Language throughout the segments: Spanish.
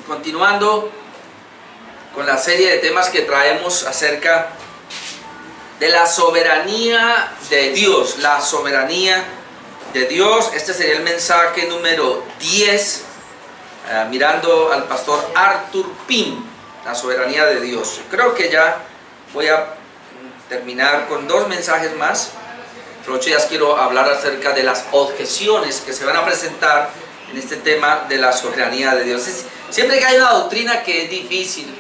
continuando con la serie de temas que traemos acerca de la soberanía de Dios. La soberanía de Dios. Este sería el mensaje número 10, mirando al pastor Arthur Pym, la soberanía de Dios. Creo que ya voy a terminar con 2 mensajes más. Pero 8 días quiero hablar acerca de las objeciones que se van a presentar en este tema de la soberanía de Dios. Siempre que hay una doctrina que es difícil,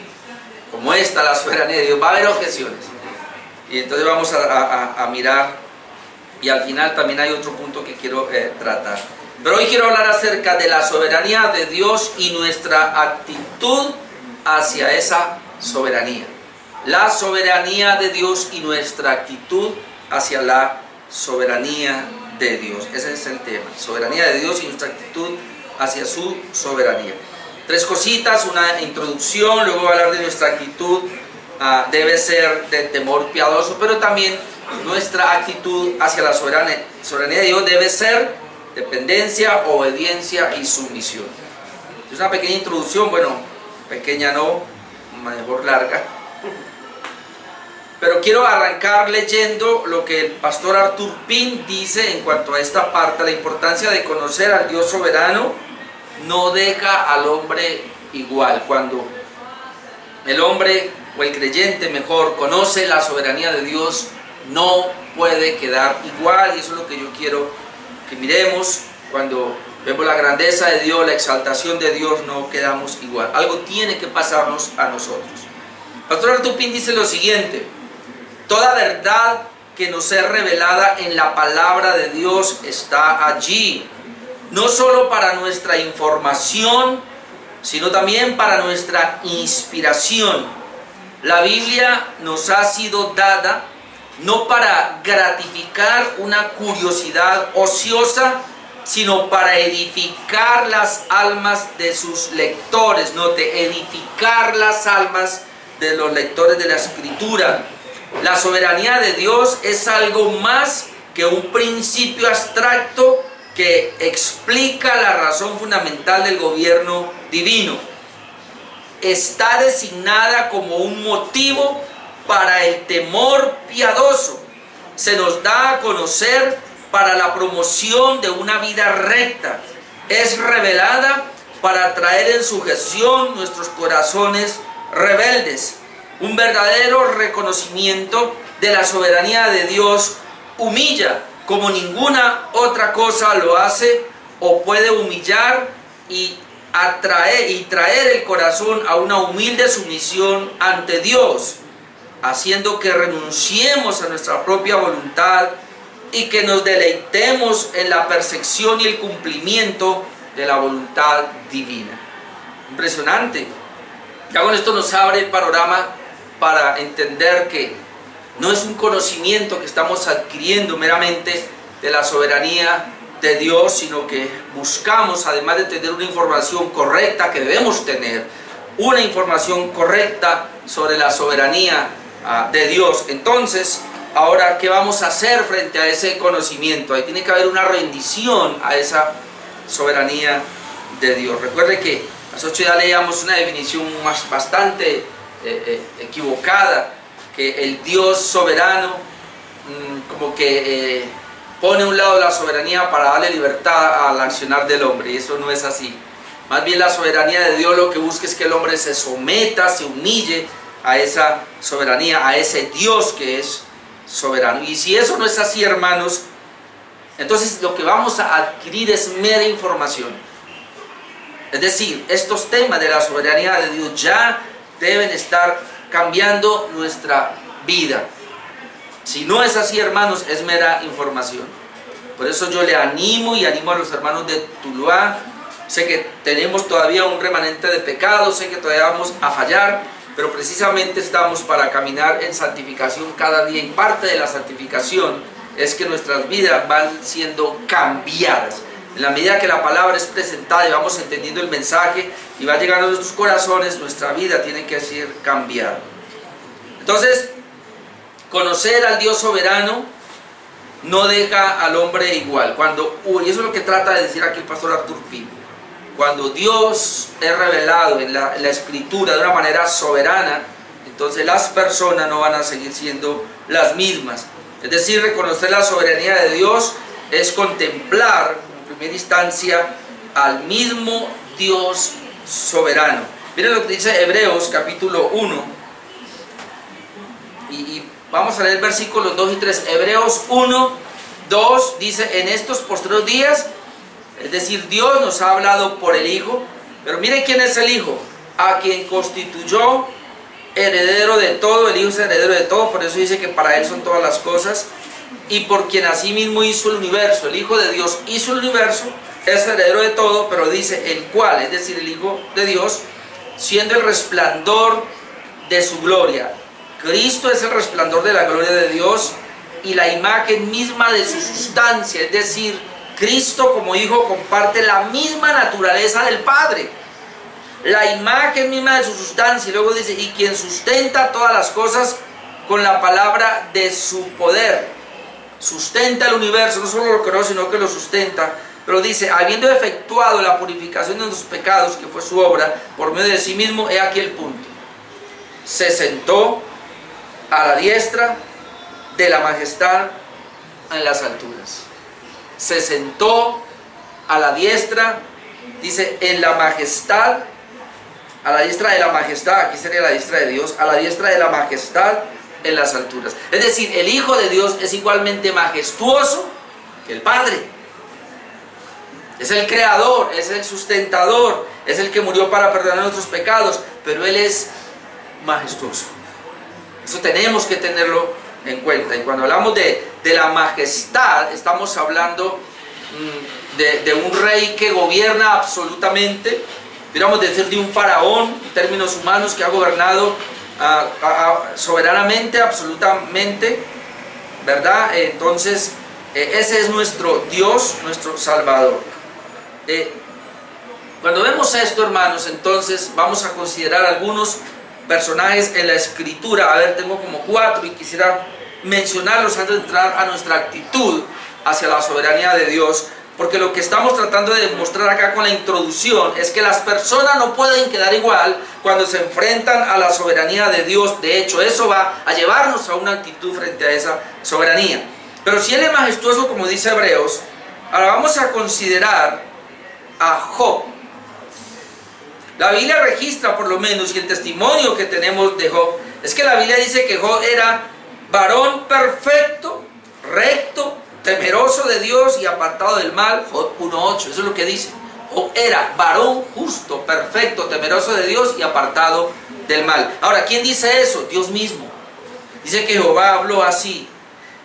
como esta, la soberanía de Dios, va a haber objeciones. Y entonces vamos a mirar, y al final también hay otro punto que quiero tratar. Pero hoy quiero hablar acerca de la soberanía de Dios y nuestra actitud hacia esa soberanía. La soberanía de Dios y nuestra actitud hacia la soberanía de Dios. Ese es el tema, soberanía de Dios y nuestra actitud hacia su soberanía. 3 cositas, una introducción, luego voy a hablar de nuestra actitud. Debe ser de temor piadoso, pero también nuestra actitud hacia la soberanía de Dios debe ser dependencia, obediencia y sumisión. Es una pequeña introducción, bueno, pequeña no, mejor larga. Pero quiero arrancar leyendo lo que el pastor Arthur Pym dice en cuanto a esta parte. La importancia de conocer al Dios soberano no deja al hombre igual. Cuando el hombre, o el creyente mejor, conoce la soberanía de Dios, no puede quedar igual. Y eso es lo que yo quiero que miremos. Cuando vemos la grandeza de Dios, la exaltación de Dios, no quedamos igual. Algo tiene que pasarnos a nosotros. El pastor Arthur Pym dice lo siguiente: toda verdad que nos es revelada en la palabra de Dios está allí, no solo para nuestra información, sino también para nuestra inspiración. La Biblia nos ha sido dada no para gratificar una curiosidad ociosa, sino para edificar las almas de sus lectores. Note, edificar las almas de los lectores de la Escritura. La soberanía de Dios es algo más que un principio abstracto que explica la razón fundamental del gobierno divino. Está designada como un motivo para el temor piadoso. Se nos da a conocer para la promoción de una vida recta. Es revelada para traer en sujeción nuestros corazones rebeldes. Un verdadero reconocimiento de la soberanía de Dios humilla como ninguna otra cosa lo hace o puede humillar y traer el corazón a una humilde sumisión ante Dios, haciendo que renunciemos a nuestra propia voluntad y que nos deleitemos en la percepción y el cumplimiento de la voluntad divina. Impresionante. Ya con esto nos abre el panorama para entender que no es un conocimiento que estamos adquiriendo meramente de la soberanía de Dios, sino que buscamos, además de tener una información correcta que debemos tener, una información correcta sobre la soberanía de Dios. Entonces, ahora, ¿qué vamos a hacer frente a ese conocimiento? Ahí tiene que haber una rendición a esa soberanía de Dios. Recuerde que hace 8 días leíamos una definición bastante equivocada, que el Dios soberano como que pone a un lado la soberanía para darle libertad al accionar del hombre, y eso no es así. Más bien la soberanía de Dios lo que busca es que el hombre se someta, se humille a esa soberanía, a ese Dios que es soberano. Y si eso no es así, hermanos, entonces lo que vamos a adquirir es mera información. Es decir, estos temas de la soberanía de Dios ya deben estar cambiando nuestra vida. Si no es así, hermanos, es mera información. Por eso yo le animo y animo a los hermanos de Tuluá. Sé que tenemos todavía un remanente de pecado, sé que todavía vamos a fallar, pero precisamente estamos para caminar en santificación cada día, y parte de la santificación es que nuestras vidas van siendo cambiadas. En la medida que la palabra es presentada y vamos entendiendo el mensaje y va llegando a nuestros corazones, nuestra vida tiene que ser cambiada. Entonces, conocer al Dios soberano no deja al hombre igual. Y eso es lo que trata de decir aquí el pastor Arthur Pym. cuando Dios es revelado en la Escritura de una manera soberana, entonces las personas no van a seguir siendo las mismas. Es decir, reconocer la soberanía de Dios es contemplar en primera instancia al mismo Dios soberano. Miren lo que dice Hebreos capítulo 1, y vamos a leer versículos 2 y 3. Hebreos 1, 2 dice: en estos postreros días, es decir, Dios nos ha hablado por el Hijo, pero miren quién es el Hijo: a quien constituyó heredero de todo. El Hijo es heredero de todo, por eso dice que para Él son todas las cosas, y por quien asimismo hizo el universo. El Hijo de Dios hizo el universo, es heredero de todo, pero dice el cual, es decir, el Hijo de Dios, siendo el resplandor de su gloria. Cristo es el resplandor de la gloria de Dios y la imagen misma de su sustancia, es decir, Cristo como Hijo comparte la misma naturaleza del Padre, la imagen misma de su sustancia. Y luego dice: y quien sustenta todas las cosas con la palabra de su poder. Sustenta el universo, no solo lo creó, sino que lo sustenta. Pero dice: habiendo efectuado la purificación de los pecados, que fue su obra, por medio de sí mismo. He aquí el punto: se sentó a la diestra de la majestad en las alturas. Se sentó a la diestra, dice, en la majestad, a la diestra de la majestad. Aquí sería la diestra de Dios, a la diestra de la majestad en las alturas. Es decir, el Hijo de Dios es igualmente majestuoso que el Padre. Es el creador, es el sustentador, es el que murió para perdonar nuestros pecados, pero Él es majestuoso. Eso tenemos que tenerlo en cuenta. Y cuando hablamos de la majestad, estamos hablando de un rey que gobierna absolutamente, podríamos decir de un faraón, en términos humanos, que ha gobernado soberanamente, absolutamente, ¿verdad? Entonces, ese es nuestro Dios, nuestro Salvador. Cuando vemos esto, hermanos, entonces vamos a considerar algunos personajes en la Escritura. A ver, tengo como 4 y quisiera mencionarlos antes de entrar a nuestra actitud hacia la soberanía de Dios, porque lo que estamos tratando de demostrar acá con la introducción es que las personas no pueden quedar igual cuando se enfrentan a la soberanía de Dios. De hecho, eso va a llevarnos a una actitud frente a esa soberanía. Pero si Él es majestuoso, como dice Hebreos, ahora vamos a considerar a Job. La Biblia registra, por lo menos, y el testimonio que tenemos de Job es que la Biblia dice que Job era varón perfecto, recto, temeroso de Dios y apartado del mal. Job 1:8, eso es lo que dice. Job era varón justo, perfecto, temeroso de Dios y apartado del mal. Ahora, ¿quién dice eso? Dios mismo. Dice que Jehová habló así: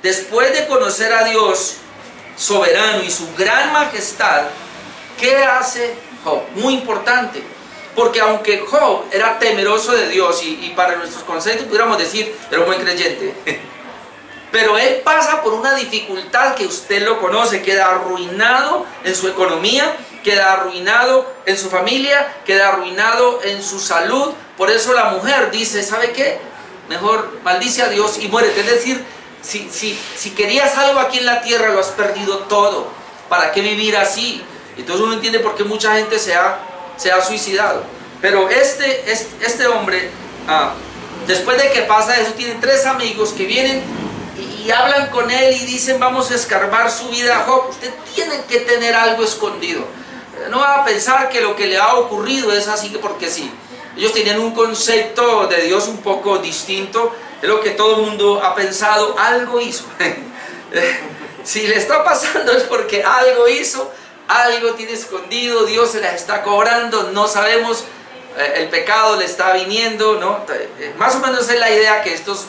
después de conocer a Dios soberano y su gran majestad, ¿qué hace Job? Muy importante, porque aunque Job era temeroso de Dios y para nuestros conceptos pudiéramos decir era un buen creyente, pero él pasa por una dificultad que usted lo conoce. Queda arruinado en su economía, queda arruinado en su familia, queda arruinado en su salud. Por eso la mujer dice: ¿sabe qué? Mejor maldice a Dios y muérete. Es decir, si querías algo aquí en la tierra, lo has perdido todo. ¿Para qué vivir así? Entonces uno entiende por qué mucha gente se ha suicidado. Pero este hombre, después de que pasa eso, tiene 3 amigos que vienen y hablan con él y dicen: vamos a escarbar su vida a Job. Usted tiene que tener algo escondido. No va a pensar que lo que le ha ocurrido es así que porque sí. Ellos tenían un concepto de Dios un poco distinto. Es lo que todo el mundo ha pensado: algo hizo. Si le está pasando es porque algo hizo, algo tiene escondido, Dios se las está cobrando, no sabemos, el pecado le está viniendo, ¿no? Más o menos es la idea que estos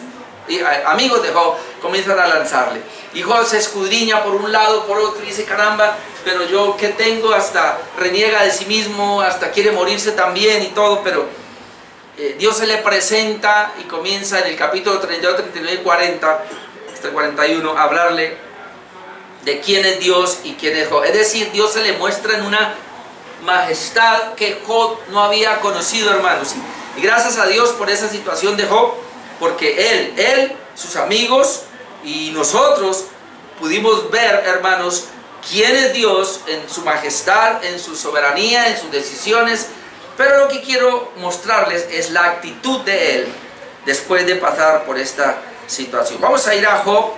amigos de Job comienzan a lanzarle. Y Job se escudriña por un lado, por otro, y dice: caramba, pero yo ¿qué tengo? Hasta reniega de sí mismo, hasta quiere morirse también y todo. Pero Dios se le presenta y comienza en el capítulo 32, 39 y 40, hasta el 41, a hablarle de quién es Dios y quién es Job. Es decir, Dios se le muestra en una majestad que Job no había conocido, hermanos. Y gracias a Dios por esa situación de Job, porque él, sus amigos y nosotros pudimos ver, hermanos, quién es Dios en su majestad, en su soberanía, en sus decisiones, pero lo que quiero mostrarles es la actitud de Él después de pasar por esta situación. Vamos a ir a Job,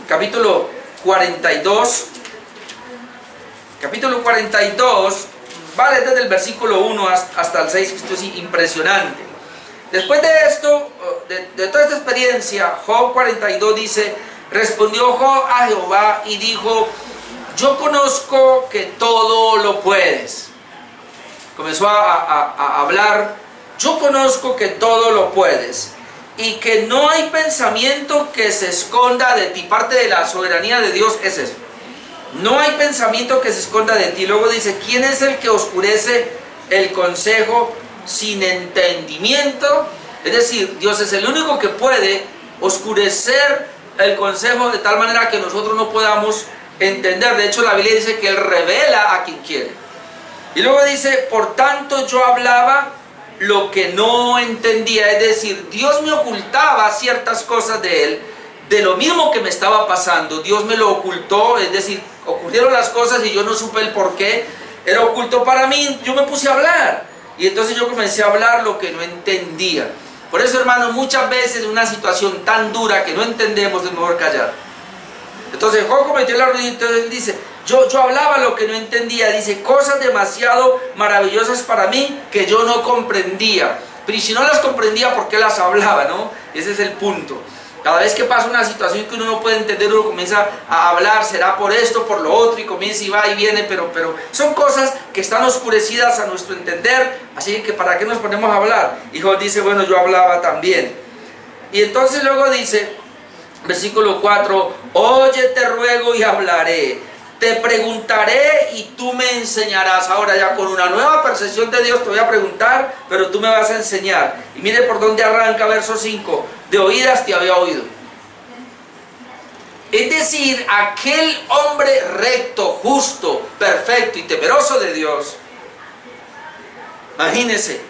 capítulo 42. Capítulo 42, vale desde el versículo 1 hasta el 6, esto es impresionante. Después de esto, de toda esta experiencia, Job 42 dice: respondió Job a Jehová y dijo: yo conozco que todo lo puedes. Comenzó a hablar: yo conozco que todo lo puedes y que no hay pensamiento que se esconda de ti. Parte de la soberanía de Dios es eso. No hay pensamiento que se esconda de ti. Luego dice: ¿quién es el que oscurece el consejo sin entendimiento? Es decir, Dios es el único que puede oscurecer el consejo de tal manera que nosotros no podamos entender. De hecho, la Biblia dice que Él revela a quien quiere. Y luego dice: por tanto yo hablaba lo que no entendía. Es decir, Dios me ocultaba ciertas cosas de Él, de lo mismo que me estaba pasando. Dios me lo ocultó, es decir, ocurrieron las cosas y yo no supe el por qué. Era oculto para mí, yo me puse a hablar. Y entonces yo comencé a hablar lo que no entendía. Por eso, hermanos, muchas veces en una situación tan dura que no entendemos es mejor callar. Entonces Job cometió el error y entonces él dice: yo hablaba lo que no entendía. Dice: cosas demasiado maravillosas para mí que yo no comprendía. Pero si no las comprendía, ¿por qué las hablaba? ¿No? Ese es el punto. Cada vez que pasa una situación que uno no puede entender, uno comienza a hablar: será por esto, por lo otro, y comienza y va y viene, pero son cosas que están oscurecidas a nuestro entender, así que ¿para qué nos ponemos a hablar? Y Job dice: bueno, yo hablaba también. Y entonces luego dice, versículo 4: oye, te ruego y hablaré, te preguntaré y tú me enseñarás. Ahora ya con una nueva percepción de Dios te voy a preguntar, pero tú me vas a enseñar. Y mire por dónde arranca verso 5: de oídas te había oído. Es decir, aquel hombre recto, justo, perfecto y temeroso de Dios, imagínense.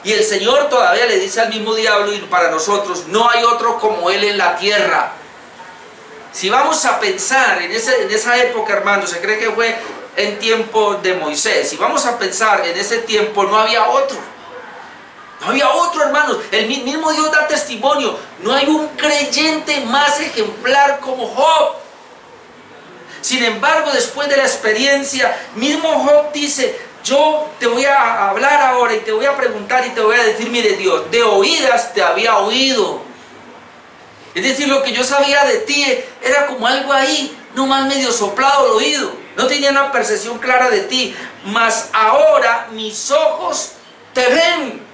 Y el Señor todavía le dice al mismo diablo: y para nosotros no hay otro como Él en la tierra. Si vamos a pensar en esa época, hermanos, se cree que fue en tiempo de Moisés. Si vamos a pensar en ese tiempo, no había otro. No había otro, hermanos. El mismo Dios da testimonio. No hay un creyente más ejemplar como Job. Sin embargo, después de la experiencia, mismo Job dice: yo te voy a hablar ahora y te voy a preguntar y te voy a decir: mire, Dios, de oídas te había oído. Es decir, lo que yo sabía de ti era como algo ahí, nomás medio soplado al oído. No tenía una percepción clara de ti. Mas ahora mis ojos te ven.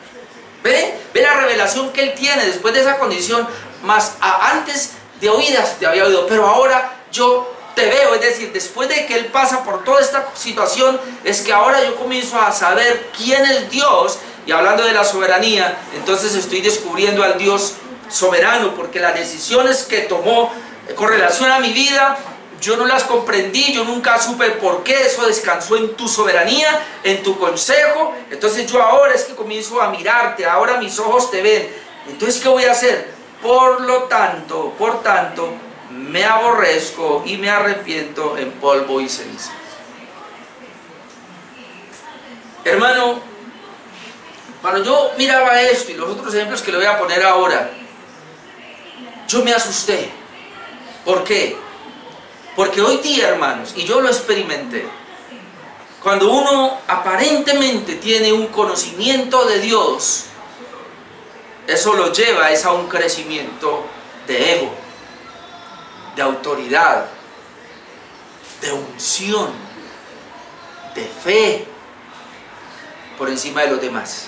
¿Ve la revelación que Él tiene después de esa condición? Mas antes de oídas te había oído, pero ahora yo te veo. Es decir, después de que Él pasa por toda esta situación, es que ahora yo comienzo a saber quién es Dios. Y hablando de la soberanía, entonces estoy descubriendo al Dios soberano, porque las decisiones que tomó con relación a mi vida, yo no las comprendí, yo nunca supe por qué. Eso descansó en tu soberanía, en tu consejo. Entonces yo ahora es que comienzo a mirarte, ahora mis ojos te ven. Entonces, ¿qué voy a hacer? Por tanto, me aborrezco y me arrepiento en polvo y ceniza. Hermano, cuando yo miraba esto y los otros ejemplos que le voy a poner ahora, yo me asusté. ¿Por qué? Porque hoy día, hermanos, y yo lo experimenté, cuando uno aparentemente tiene un conocimiento de Dios, eso lo lleva a un crecimiento de ego, de autoridad, de unción, de fe por encima de los demás.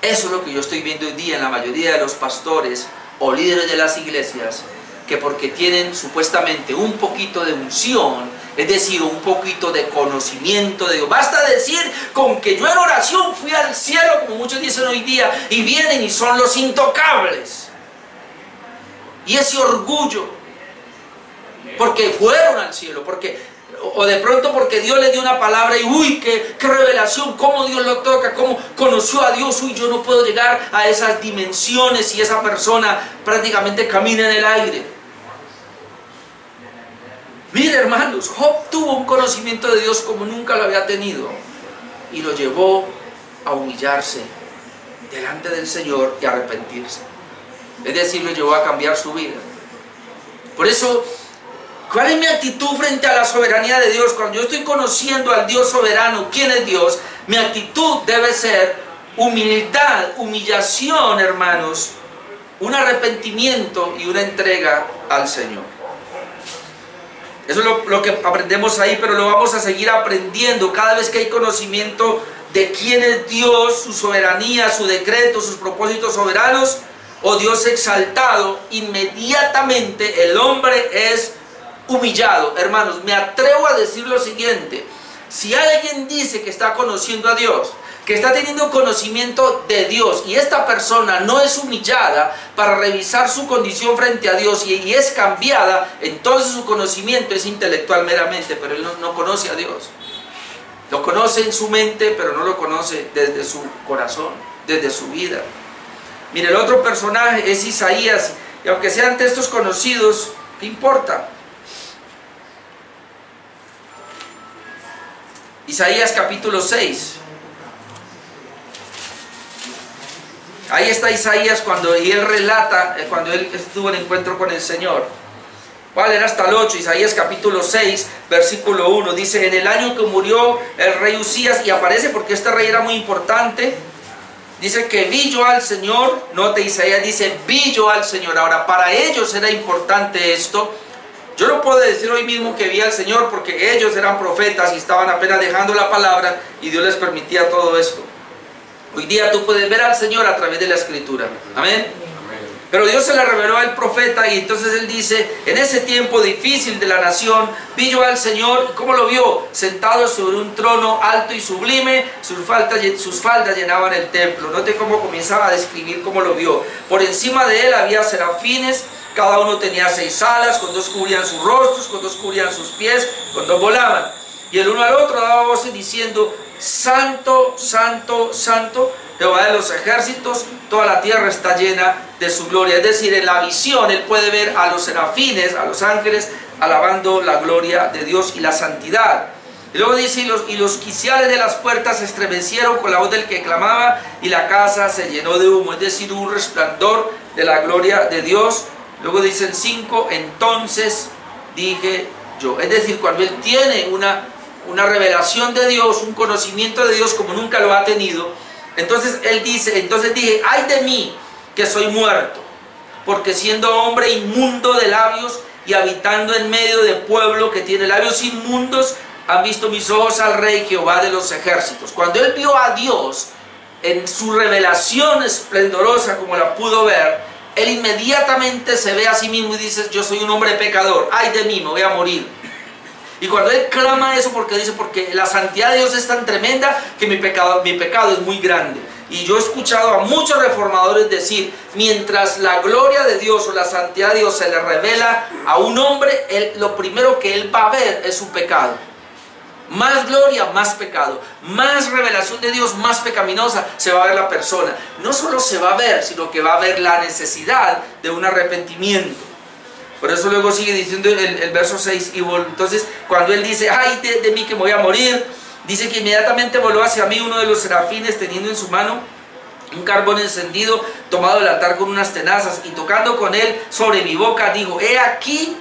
Eso es lo que yo estoy viendo hoy día en la mayoría de los pastores o líderes de las iglesias, que porque tienen supuestamente un poquito de unción, es decir, un poquito de conocimiento de Dios, basta decir con que yo en oración fui al cielo, como muchos dicen hoy día, y vienen y son los intocables. Y ese orgullo, porque fueron al cielo, o de pronto porque Dios le dio una palabra y uy, qué revelación, cómo Dios lo toca, cómo conoció a Dios, uy, yo no puedo llegar a esas dimensiones, y esa persona prácticamente camina en el aire. Mire, hermanos, Job tuvo un conocimiento de Dios como nunca lo había tenido y lo llevó a humillarse delante del Señor y a arrepentirse. Es decir, lo llevó a cambiar su vida. Por eso, ¿cuál es mi actitud frente a la soberanía de Dios? Cuando yo estoy conociendo al Dios soberano, ¿quién es Dios? Mi actitud debe ser humildad, humillación, hermanos, un arrepentimiento y una entrega al Señor. Eso es lo que aprendemos ahí, pero lo vamos a seguir aprendiendo cada vez que hay conocimiento de quién es Dios, su soberanía, su decreto, sus propósitos soberanos, o Dios exaltado. Inmediatamente el hombre es humillado. Hermanos, me atrevo a decir lo siguiente: si alguien dice que está conociendo a Dios, que está teniendo conocimiento de Dios, y esta persona no es humillada para revisar su condición frente a Dios y es cambiada, entonces su conocimiento es intelectual meramente, pero él no conoce a Dios. Lo conoce en su mente, pero no lo conoce desde su corazón, desde su vida. Mire, el otro personaje es Isaías, y aunque sean textos conocidos, ¿qué importa? Isaías capítulo 6. Ahí está Isaías cuando él relata, cuando él estuvo en encuentro con el Señor. Voy a leer hasta el 8, Isaías capítulo 6, versículo 1. Dice: en el año que murió el rey Usías, y aparece porque este rey era muy importante, dice que vi yo al Señor. Note, Isaías dice, vi yo al Señor. Ahora, para ellos era importante esto. Yo no puedo decir hoy mismo que vi al Señor porque ellos eran profetas y estaban apenas dejando la palabra y Dios les permitía todo esto. Hoy día tú puedes ver al Señor a través de la Escritura. Amén. Pero Dios se le reveló al profeta, y entonces él dice: en ese tiempo difícil de la nación, vi yo al Señor. ¿Cómo lo vio? Sentado sobre un trono alto y sublime, sus faldas llenaban el templo. Note cómo comenzaba a describir cómo lo vio. Por encima de él había serafines, cada uno tenía 6 alas, con 2 cubrían sus rostros, con 2 cubrían sus pies, con 2 volaban. Y el uno al otro daba voces diciendo: Santo, Santo, Santo, Jehová de los ejércitos, toda la tierra está llena de su gloria. Es decir, en la visión él puede ver a los serafines, a los ángeles, alabando la gloria de Dios y la santidad. Y luego dice: y los quiciales de las puertas se estremecieron con la voz del que clamaba, y la casa se llenó de humo. Es decir, un resplandor de la gloria de Dios. Luego dice el 5, entonces dije yo. Es decir, cuando él tiene una revelación de Dios, un conocimiento de Dios como nunca lo ha tenido, entonces él dice: entonces dije, ay de mí, que soy muerto, porque siendo hombre inmundo de labios y habitando en medio de pueblo que tiene labios inmundos, han visto mis ojos al Rey Jehová de los ejércitos. Cuando él vio a Dios en su revelación esplendorosa como la pudo ver, él inmediatamente se ve a sí mismo y dice: yo soy un hombre pecador, ay de mí, me voy a morir. Y cuando él clama eso, porque dice: porque la santidad de Dios es tan tremenda que mi pecado es muy grande. Y yo he escuchado a muchos reformadores decir: mientras la gloria de Dios o la santidad de Dios se le revela a un hombre, lo primero que él va a ver es su pecado. Más gloria, más pecado. Más revelación de Dios, más pecaminosa se va a ver la persona. No solo se va a ver, sino que va a ver la necesidad de un arrepentimiento. Por eso luego sigue diciendo el verso 6, y entonces cuando él dice: ay de mí que me voy a morir, dice que inmediatamente voló hacia mí uno de los serafines, teniendo en su mano un carbón encendido, tomado del altar con unas tenazas, y tocando con él sobre mi boca, dijo: he aquí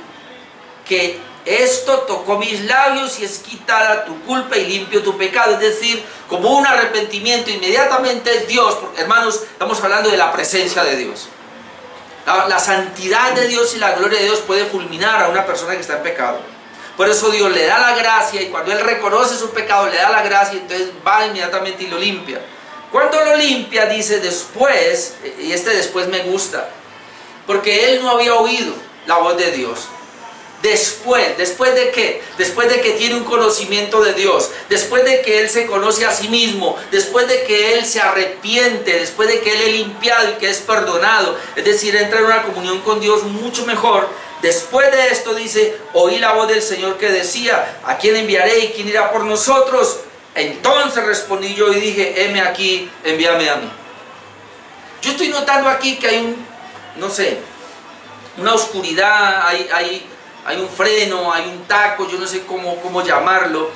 que esto tocó mis labios y es quitada tu culpa y limpio tu pecado. Es decir, como un arrepentimiento, inmediatamente es Dios, porque hermanos, estamos hablando de la presencia de Dios. La santidad de Dios y la gloria de Dios puede fulminar a una persona que está en pecado. Por eso Dios le da la gracia, y cuando él reconoce su pecado, le da la gracia, y entonces va inmediatamente y lo limpia. Cuando lo limpia, dice después, y este después me gusta, porque él no había oído la voz de Dios. ¿después de qué? Después de que tiene un conocimiento de Dios, después de que él se conoce a sí mismo, después de que él se arrepiente, después de que él es limpiado y que es perdonado, es decir, entra en una comunión con Dios mucho mejor. Después de esto dice: oí la voz del Señor que decía: ¿a quién enviaré y quién irá por nosotros? Entonces respondí yo y dije: heme aquí, envíame a mí. Yo estoy notando aquí que hay no sé, una oscuridad, hay hay un freno, hay un taco, yo no sé cómo llamarlo,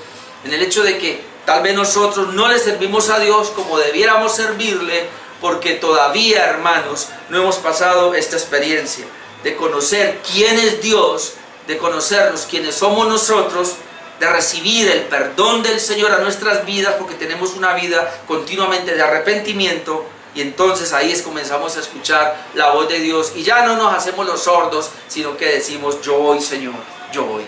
en el hecho de que tal vez nosotros no le servimos a Dios como debiéramos servirle, porque todavía, hermanos, no hemos pasado esta experiencia de conocer quién es Dios, de conocernos quiénes somos nosotros, de recibir el perdón del Señor a nuestras vidas, porque tenemos una vida continuamente de arrepentimiento. Y entonces ahí comenzamos a escuchar la voz de Dios y ya no nos hacemos los sordos, sino que decimos: yo voy, Señor, yo voy.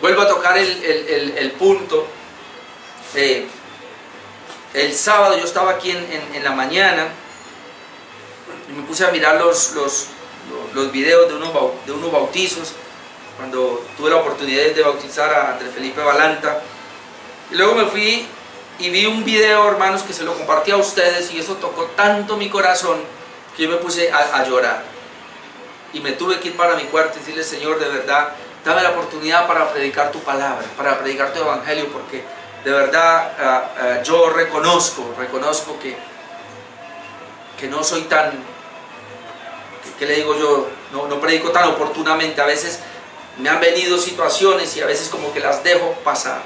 Vuelvo a tocar el punto. El sábado yo estaba aquí en la mañana y me puse a mirar los videos de unos bautizos, cuando tuve la oportunidad de bautizar a Andrés Felipe Balanta. Y luego me fui y vi un video, hermanos, que se lo compartí a ustedes, y eso tocó tanto mi corazón que yo me puse a llorar. Y me tuve que ir para mi cuarto y decirle: Señor, de verdad, dame la oportunidad para predicar tu palabra, para predicar tu evangelio, porque de verdad yo reconozco que no soy tan, ¿qué le digo yo? No predico tan oportunamente. A veces me han venido situaciones y a veces como que las dejo pasar.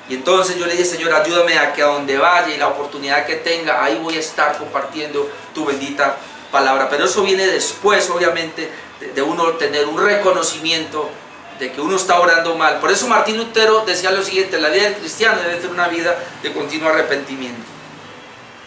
Y entonces yo le dije: Señor, ayúdame a que a donde vaya y la oportunidad que tenga, ahí voy a estar compartiendo tu bendita palabra. Pero eso viene después, obviamente, de uno tener un reconocimiento de que uno está orando mal. Por eso Martín Lutero decía lo siguiente: la vida del cristiano debe ser una vida de continuo arrepentimiento.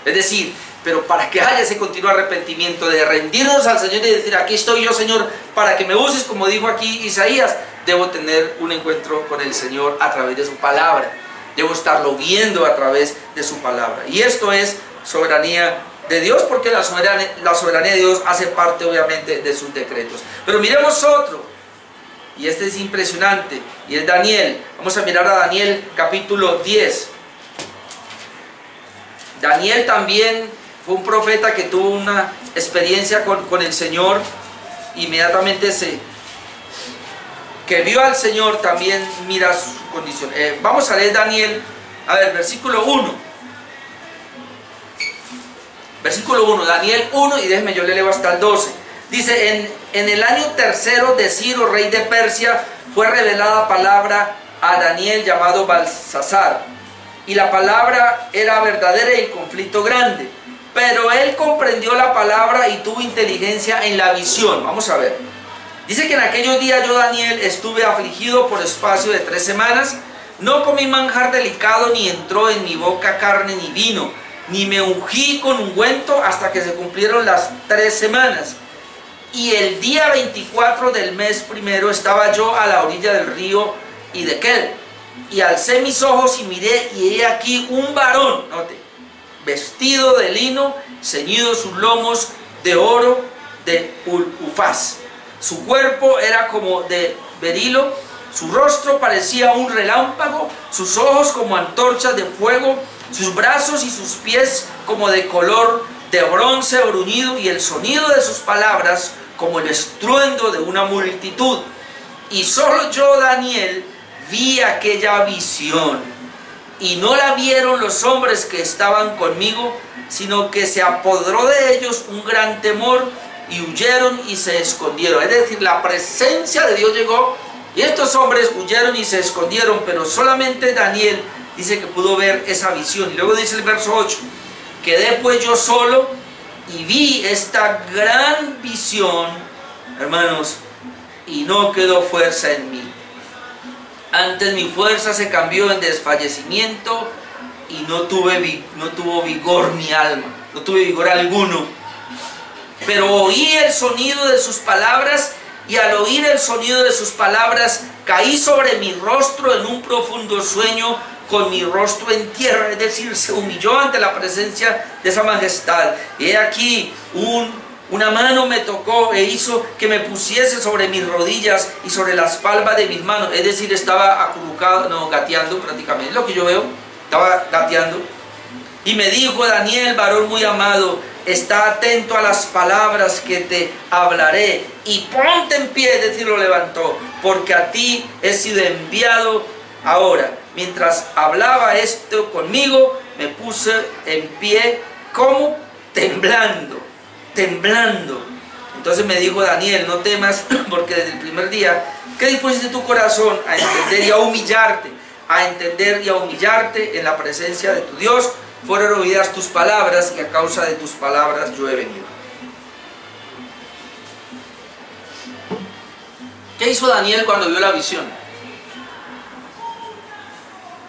Es decir, pero para que haya ese continuo arrepentimiento, de rendirnos al Señor y decir: aquí estoy yo, Señor, para que me uses, como dijo aquí Isaías, debo tener un encuentro con el Señor a través de su palabra. Debo estarlo viendo a través de su palabra. Y esto es soberanía de Dios, porque la soberanía de Dios hace parte, obviamente, de sus decretos. Pero miremos otro, y este es impresionante, y es Daniel. Vamos a mirar a Daniel capítulo 10. Daniel también fue un profeta que tuvo una experiencia con el Señor. Inmediatamente que vio al Señor, también mira su condición. Vamos a leer Daniel, a ver, versículo 1. Versículo 1, Daniel 1, y déjeme, yo le leo hasta el 12. Dice: en el año tercero de Ciro, rey de Persia, fue revelada palabra a Daniel llamado Balsasar. Y la palabra era verdadera y el conflicto grande. Pero él comprendió la palabra y tuvo inteligencia en la visión. Vamos a ver. Dice que en aquellos días yo, Daniel, estuve afligido por espacio de 3 semanas. No comí manjar delicado, ni entró en mi boca carne ni vino, ni me ungí con ungüento hasta que se cumplieron las 3 semanas. Y el día 24 del mes primero estaba yo a la orilla del río Hiddekel. Y alcé mis ojos y miré, y he aquí un varón, note, vestido de lino, ceñido sus lomos de oro de Ufaz. Su cuerpo era como de berilo, su rostro parecía un relámpago, sus ojos como antorchas de fuego, sus brazos y sus pies como de color de bronce bruñido, y el sonido de sus palabras como el estruendo de una multitud. Y solo yo, Daniel, vi aquella visión, y no la vieron los hombres que estaban conmigo, sino que se apoderó de ellos un gran temor, y huyeron y se escondieron. Es decir, la presencia de Dios llegó, y estos hombres huyeron y se escondieron, pero solamente Daniel dice que pudo ver esa visión. Y luego dice el verso 8: quedé pues yo solo y vi esta gran visión, hermanos, y no quedó fuerza en mí. Antes mi fuerza se cambió en desfallecimiento, y no tuvo vigor mi alma, no tuve vigor alguno. Pero oí el sonido de sus palabras, y al oír el sonido de sus palabras caí sobre mi rostro en un profundo sueño, con mi rostro en tierra. Es decir, se humilló ante la presencia de esa majestad. Y he aquí una mano me tocó e hizo que me pusiese sobre mis rodillas y sobre las palmas de mis manos. Es decir, estaba acurrucado, no, gateando prácticamente, lo que yo veo, estaba gateando. Y me dijo: Daniel, varón muy amado, está atento a las palabras que te hablaré, y ponte en pie. Es decir, lo levantó, porque a ti he sido enviado ahora. Mientras hablaba esto conmigo, me puse en pie, como temblando. Entonces me dijo: Daniel, no temas, porque desde el primer día que dispusiste tu corazón a entender y a humillarte, en la presencia de tu Dios, fueron oídas tus palabras, y a causa de tus palabras yo he venido. ¿Qué hizo Daniel cuando vio la visión?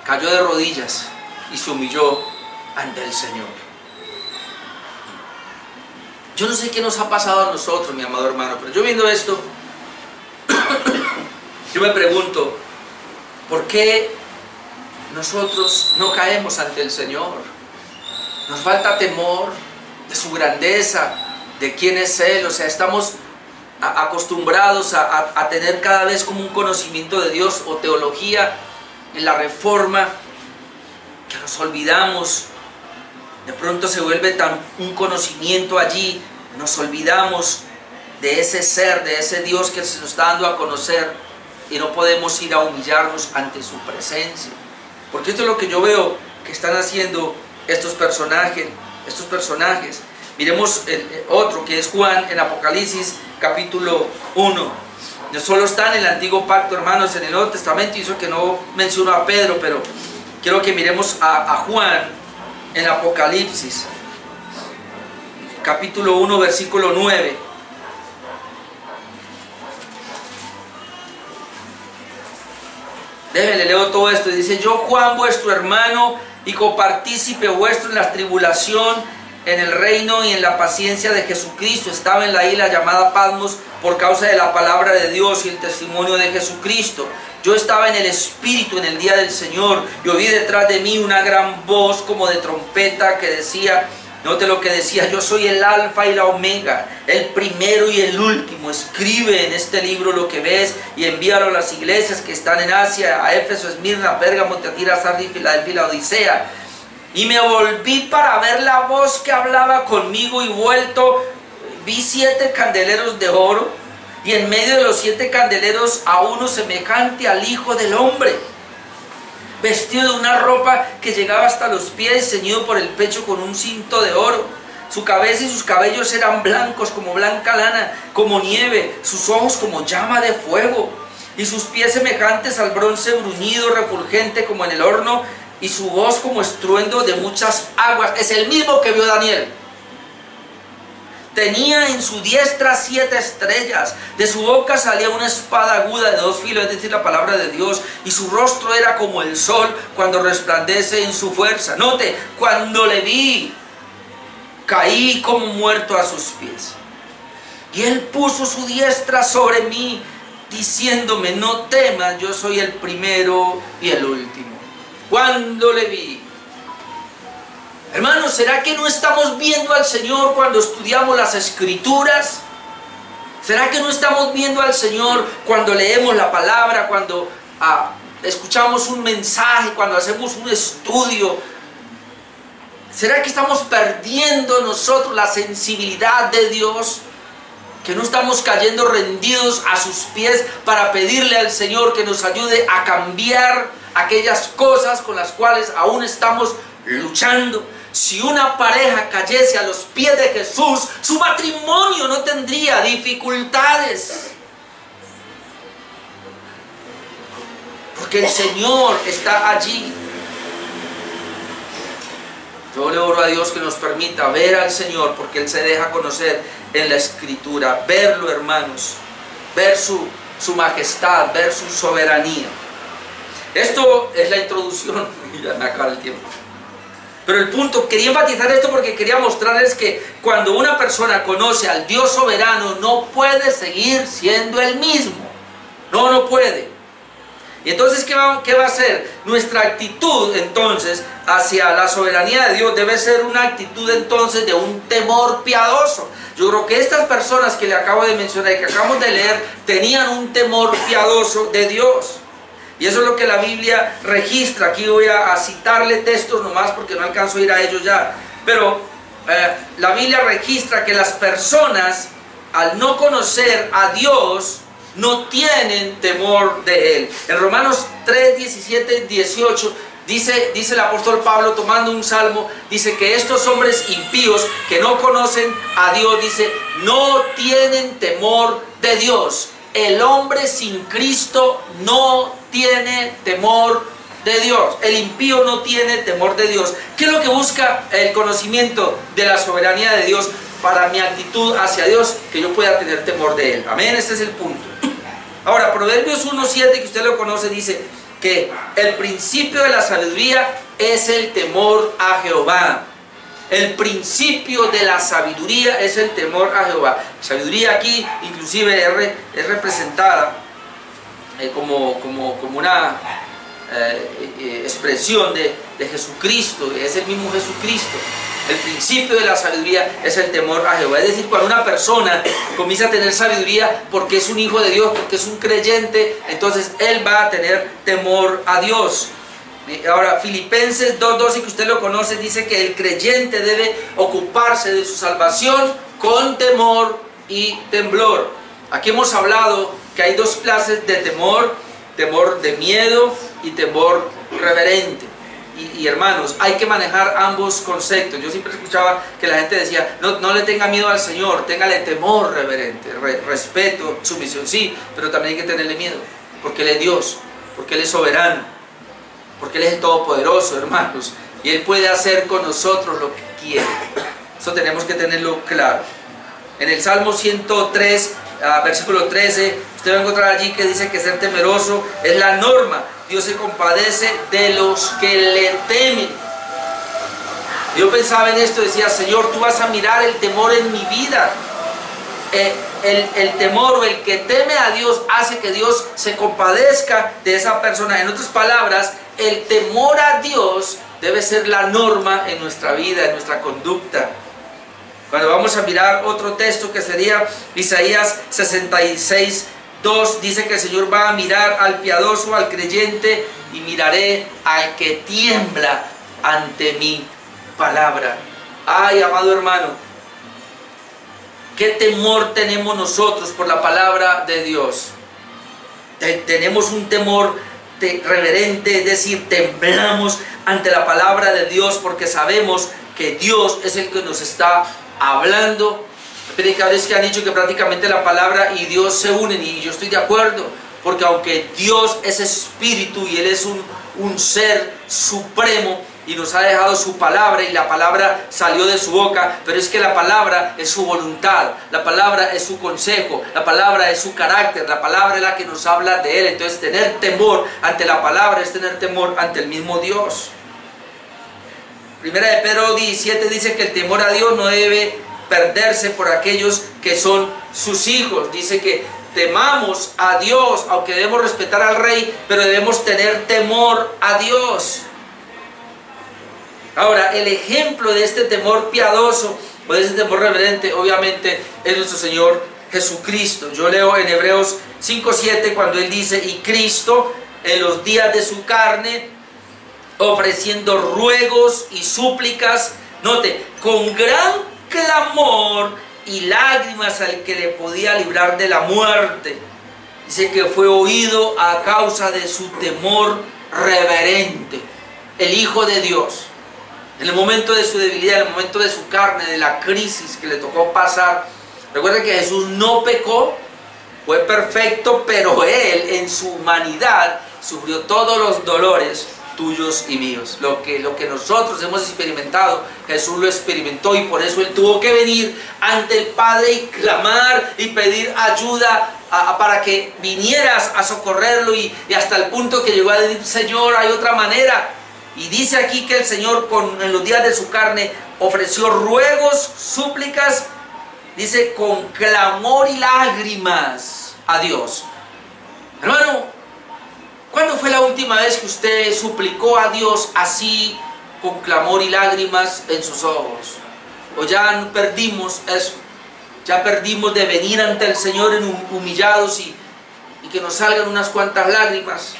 Cayó de rodillas y se humilló ante el Señor. Yo no sé qué nos ha pasado a nosotros, mi amado hermano, pero yo viendo esto, yo me pregunto, ¿por qué nosotros no caemos ante el Señor? Nos falta temor de su grandeza, de quién es Él. O sea, estamos acostumbrados a tener cada vez como un conocimiento de Dios o teología en la Reforma, que nos olvidamos. De pronto se vuelve tan un conocimiento allí, nos olvidamos de ese ser, de ese Dios que se nos está dando a conocer, y no podemos ir a humillarnos ante su presencia. Porque esto es lo que yo veo que están haciendo estos personajes. Miremos otro, que es Juan, en Apocalipsis capítulo 1. No solo está en el Antiguo Pacto, hermanos, en el Nuevo Testamento, y eso que no menciono a Pedro, pero quiero que miremos a Juan en Apocalipsis capítulo 1, versículo 9. Déjenle, leo todo esto. Dice: yo, Juan, vuestro hermano y copartícipe vuestro en la tribulación, en el reino y en la paciencia de Jesucristo, estaba en la isla llamada Patmos por causa de la palabra de Dios y el testimonio de Jesucristo. Yo estaba en el Espíritu en el día del Señor, y oí detrás de mí una gran voz como de trompeta que decía, note lo que decía: yo soy el Alfa y la Omega, el primero y el último. Escribe en este libro lo que ves y envíalo a las iglesias que están en Asia, a Éfeso, Esmirna, Pérgamo, Tiatira, Sardis, Filadelfia y Laodicea. Y me volví para ver la voz que hablaba conmigo, y vuelto vi 7 candeleros de oro, y en medio de los 7 candeleros a uno semejante al Hijo del Hombre, vestido de una ropa que llegaba hasta los pies, ceñido por el pecho con un cinto de oro. Su cabeza y sus cabellos eran blancos como blanca lana, como nieve, sus ojos como llama de fuego, y sus pies semejantes al bronce bruñido, refulgente como en el horno, y su voz como estruendo de muchas aguas. Es el mismo que vio Daniel. Tenía en su diestra 7 estrellas, de su boca salía una espada aguda de 2 filos, es decir, la palabra de Dios, y su rostro era como el sol cuando resplandece en su fuerza. Note, cuando le vi, caí como muerto a sus pies. Y él puso su diestra sobre mí, diciéndome: no temas, yo soy el primero y el último. Cuando le vi, hermanos, ¿será que no estamos viendo al Señor cuando estudiamos las Escrituras? ¿Será que no estamos viendo al Señor cuando leemos la palabra, cuando escuchamos un mensaje, cuando hacemos un estudio? ¿Será que estamos perdiendo nosotros la sensibilidad de Dios? ¿Que no estamos cayendo rendidos a sus pies para pedirle al Señor que nos ayude a cambiar aquellas cosas con las cuales aún estamos luchando? Si una pareja cayese a los pies de Jesús, su matrimonio no tendría dificultades, porque el Señor está allí. Yo le oro a Dios que nos permita ver al Señor, porque Él se deja conocer en la Escritura. Verlo, hermanos, ver su majestad, ver su soberanía. Esto es la introducción. Ya me acaba el tiempo. Pero el punto, quería enfatizar esto porque quería mostrarles que cuando una persona conoce al Dios soberano, no puede seguir siendo el mismo. No puede. Y entonces, ¿qué va a hacer? Nuestra actitud, entonces, hacia la soberanía de Dios debe ser una actitud, entonces, de un temor piadoso. Yo creo que estas personas que le acabo de mencionar y que acabamos de leer, tenían un temor piadoso de Dios. Y eso es lo que la Biblia registra. Aquí voy a citarle textos nomás porque no alcanzo a ir a ellos ya. Pero la Biblia registra que las personas, al no conocer a Dios, no tienen temor de Él. En Romanos 3, 17, 18 Dice el apóstol Pablo, tomando un salmo, dice que estos hombres impíos que no conocen a Dios, dice, no tienen temor de Dios. El hombre sin Cristo no tiene temor de Dios. El impío no tiene temor de Dios. ¿Qué es lo que busca el conocimiento de la soberanía de Dios para mi actitud hacia Dios? Que yo pueda tener temor de Él. Amén, este es el punto. Ahora, Proverbios 1:7, que usted lo conoce, dice que el principio de la sabiduría es el temor a Jehová. El principio de la sabiduría es el temor a Jehová. Sabiduría aquí inclusive es representada como una expresión de Jesucristo. Es el mismo Jesucristo. El principio de la sabiduría es el temor a Jehová. Es decir, cuando una persona comienza a tener sabiduría porque es un hijo de Dios, porque es un creyente, entonces él va a tener temor a Dios. Ahora, Filipenses 2:12, que usted lo conoce, dice que el creyente debe ocuparse de su salvación con temor y temblor. Aquí hemos hablado que hay dos clases de temor: temor de miedo y temor reverente. Y hermanos, hay que manejar ambos conceptos. Yo siempre escuchaba que la gente decía, no le tenga miedo al Señor, téngale temor reverente, respeto, sumisión, sí, pero también hay que tenerle miedo, porque Él es Dios, porque Él es soberano, porque Él es el Todopoderoso, hermanos, y Él puede hacer con nosotros lo que quiere. Eso tenemos que tenerlo claro. En el Salmo 103, versículo 13, usted va a encontrar allí que dice que ser temeroso es la norma. Dios se compadece de los que le temen. Yo pensaba en esto, decía, Señor, tú vas a mirar el temor en mi vida. El temor o el que teme a Dios hace que Dios se compadezca de esa persona. En otras palabras, el temor a Dios debe ser la norma en nuestra vida, en nuestra conducta. Cuando vamos a mirar otro texto que sería Isaías 66:2, dice que el Señor va a mirar al piadoso, al creyente, y miraré al que tiembla ante mi palabra. Ay, amado hermano, qué temor tenemos nosotros por la palabra de Dios. Tenemos un temor reverente, es decir, temblamos ante la palabra de Dios porque sabemos que Dios es el que nos está hablando. Predicadores que han dicho que prácticamente la palabra y Dios se unen, y yo estoy de acuerdo, porque aunque Dios es espíritu y Él es un ser supremo y nos ha dejado su palabra, y la palabra salió de su boca, pero es que la palabra es su voluntad, la palabra es su consejo, la palabra es su carácter, la palabra es la que nos habla de Él. Entonces tener temor ante la palabra es tener temor ante el mismo Dios. Primera de Pedro 17 dice que el temor a Dios no debe perderse por aquellos que son sus hijos. Dice que temamos a Dios, aunque debemos respetar al rey, pero debemos tener temor a Dios. Ahora, el ejemplo de este temor piadoso o de este temor reverente, obviamente, es nuestro Señor Jesucristo. Yo leo en Hebreos 5:7 cuando Él dice, y Cristo en los días de su carne, ofreciendo ruegos y súplicas, note, con gran clamor y lágrimas al que le podía librar de la muerte. Dice que fue oído a causa de su temor reverente. El Hijo de Dios, en el momento de su debilidad, en el momento de su carne, de la crisis que le tocó pasar. Recuerden que Jesús no pecó, fue perfecto, pero Él en su humanidad sufrió todos los dolores tuyos y míos. Lo que nosotros hemos experimentado, Jesús lo experimentó, y por eso Él tuvo que venir ante el Padre y clamar y pedir ayuda para que vinieras a socorrerlo, y hasta el punto que llegó a decir, Señor, hay otra manera. Y dice aquí que el Señor en los días de su carne ofreció ruegos, súplicas, dice, con clamor y lágrimas a Dios. Hermano, ¿cuándo fue la última vez que usted suplicó a Dios así, con clamor y lágrimas en sus ojos? ¿O ya perdimos eso? Ya perdimos de venir ante el Señor humillados y que nos salgan unas cuantas lágrimas.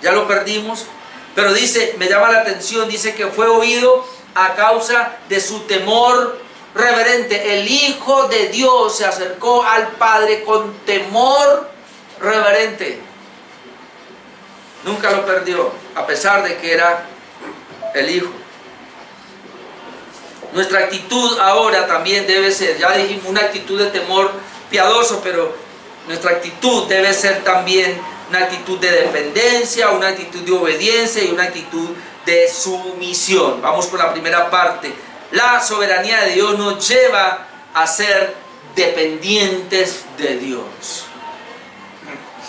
Ya lo perdimos. Pero dice, me llama la atención, dice que fue oído a causa de su temor reverente. El Hijo de Dios se acercó al Padre con temor reverente. Nunca lo perdió, a pesar de que era el Hijo. Nuestra actitud ahora también debe ser, ya dijimos, una actitud de temor piadoso, pero nuestra actitud debe ser también una actitud de dependencia, una actitud de obediencia y una actitud de sumisión. Vamos con la primera parte. La soberanía de Dios nos lleva a ser dependientes de Dios.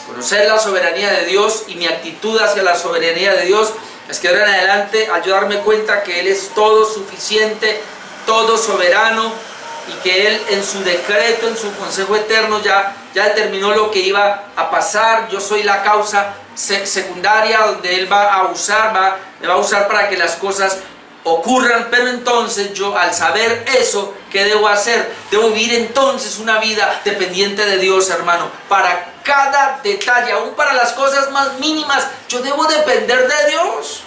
Conocer la soberanía de Dios y mi actitud hacia la soberanía de Dios es que ahora en adelante al yo darme cuenta que Él es todo suficiente, todo soberano, y que Él en su decreto, en su consejo eterno ya determinó lo que iba a pasar. Yo soy la causa secundaria donde Él va a usar, me va a usar para que las cosas ocurran. Pero entonces yo, al saber eso, ¿qué debo hacer? Debo vivir entonces una vida dependiente de Dios, hermano. Para cada detalle, aún para las cosas más mínimas, yo debo depender de Dios.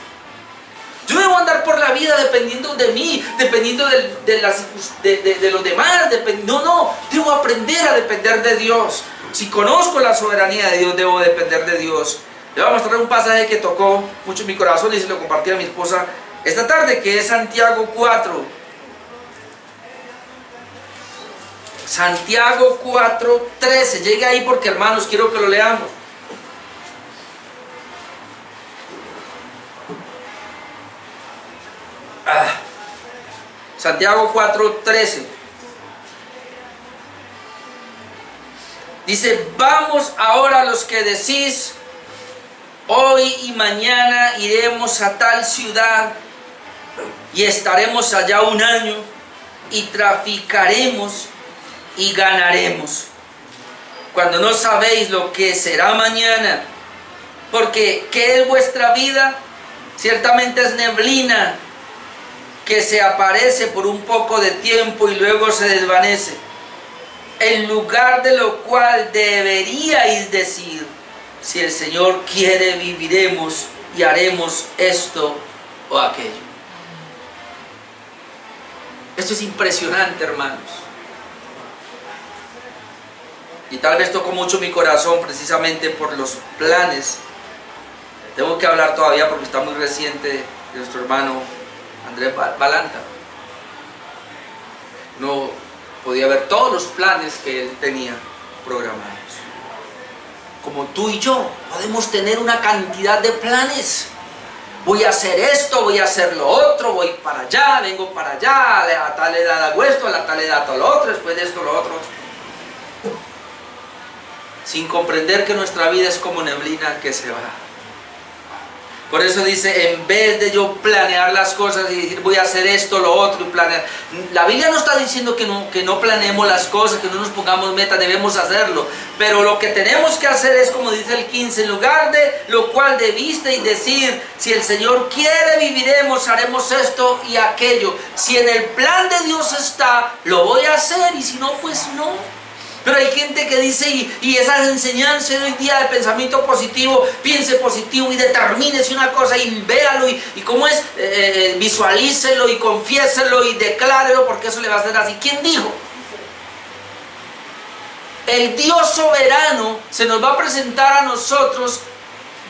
Yo debo andar por la vida dependiendo de mí, dependiendo de los demás. No, debo aprender a depender de Dios. Si conozco la soberanía de Dios, debo depender de Dios. Le voy a mostrar un pasaje que tocó mucho en mi corazón y se lo compartí a mi esposa esta tarde, que es Santiago 4. Santiago 4:13. Llegue ahí porque, hermanos, quiero que lo leamos. Santiago 4:13. Dice: vamos ahora los que decís, hoy y mañana iremos a tal ciudad y estaremos allá un año y traficaremos y ganaremos, cuando no sabéis lo que será mañana. Porque ¿qué es vuestra vida? Ciertamente es neblina que se aparece por un poco de tiempo y luego se desvanece. En lugar de lo cual deberíais decir: si el Señor quiere, viviremos y haremos esto o aquello. Esto es impresionante, hermanos. Y tal vez tocó mucho mi corazón precisamente por los planes. Tengo que hablar todavía porque está muy reciente de nuestro hermano Andrés Balanta. No podía ver todos los planes que él tenía programados. Como tú y yo podemos tener una cantidad de planes. Voy a hacer esto, voy a hacer lo otro, voy para allá, vengo para allá, a tal edad hago esto, a tal edad hago lo otro, después de esto lo otro. Sin comprender que nuestra vida es como neblina que se va. Por eso dice, en vez de yo planear las cosas y decir voy a hacer esto, lo otro y planear. La Biblia no está diciendo que no planeemos las cosas, que no nos pongamos metas, debemos hacerlo. Pero lo que tenemos que hacer es, como dice el 15, en lugar de lo cual debiste y decir, si el Señor quiere, viviremos, haremos esto y aquello. Si en el plan de Dios está, lo voy a hacer, y si no, pues no. Pero hay gente que dice, y esas enseñanzas de hoy día de pensamiento positivo, piense positivo y determínese una cosa y véalo y cómo es, visualícelo y confiéselo y declárelo, porque eso le va a hacer así. ¿Quién dijo? El Dios soberano se nos va a presentar a nosotros